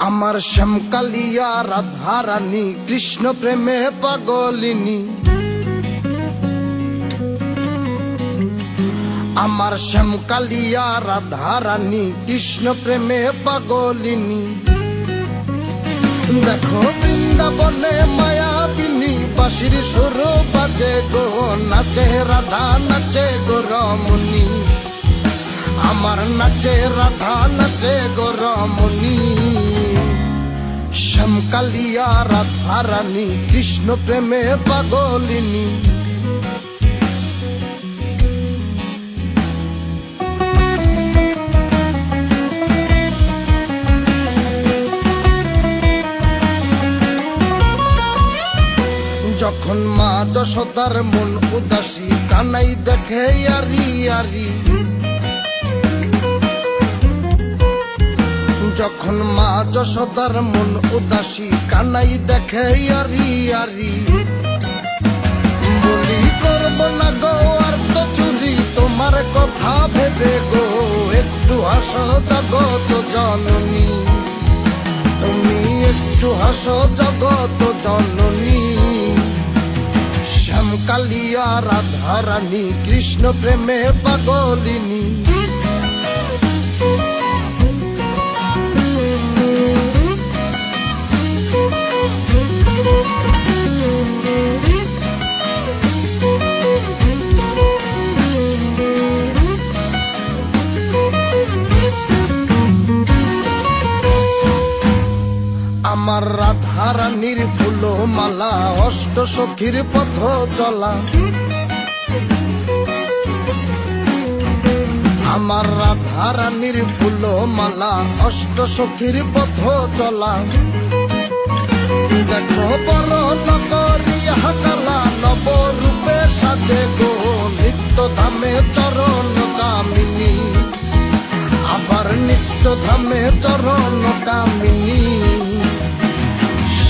আমার শ্যামকালিয়া রাধারানী কৃষ্ণ প্রেমে পাগলিনী। আমার শ্যামকালিয়া রাধারানী কৃষ্ণ প্রেমে পাগলিনী। দেখো বৃন্দাবনে মায়াবিনী বাঁশির সুর বাজে গো, নাচে রাধা নাচে গো রমণী। আমার নাচে রাধা নাচে গো রমণী। শ্যামকালিয়া রাধারানী কৃষ্ণ প্রেমে পাগলিনী। যখন মা যশোদার মন উদাসী কানাই দেখে আরি আরি। যখন মা যশোদার মন উদাসী কানাই দেখে আরি আরি। বলি করব না গো আর তো চুরি তোমার কথা ভেবে গো, একটু হাসো জগত জননী। তুমি একটু হাসো জগত জননী। শ্যামকালিয়া রাধারানী কৃষ্ণ প্রেমে পাগলিনী। আমার রাধারানীর ফুল মালা অষ্ট সখীর পথ চলা। আমার রাধারানীর ফুল মালা অষ্ট সখীর পথ চলা। দেখো বড় নগরিয়া কালা নবরূপে সাজে গো, নিত্য ধামে চরণ কামিনী। আবার নিত্য ধামে চরণ কামিনী।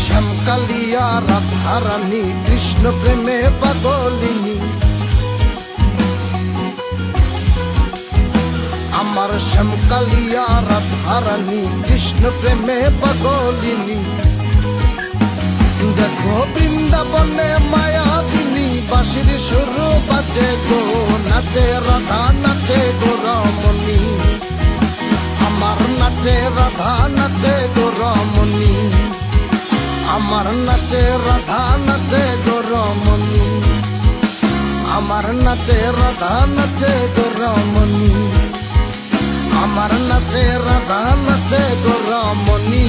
শ্যামকালিয়া রাধারানী কৃষ্ণ প্রেমে পাগলিনী। আমার শ্যামকালিয়া রাধারানী কৃষ্ণ প্রেমে পাগলিনী। দেখো বৃন্দাবনে মায়াবিনী বাঁশির সুর বাজে গো, নাচে রাধা নাচে গো রমণী। আমার নাচে রাধা নাচে গো রমণী। আমার নাচে রাধা নাচে গো রমণী। আমার নাচে রাধা নাচে গো রমণী। আমার নাচে রাধা নাচে গো রমণী।